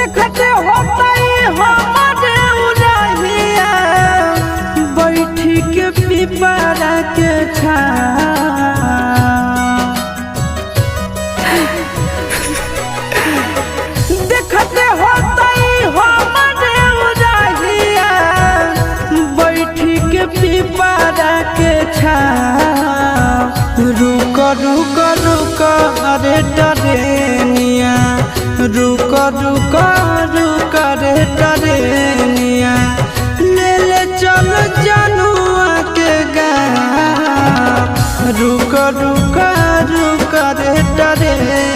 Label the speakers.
Speaker 1: देखते होता हमारे उड़हिया बैठी के पिपरा के देखते होता हमारे उड़हिया बैठी के पिपरा के रुक रुक रुक अरे टरेनिया रुक रुक रुक रे टरेनिया ले ले चल जनुआ के गाँव रुक रुक रुक रे टरेनिया।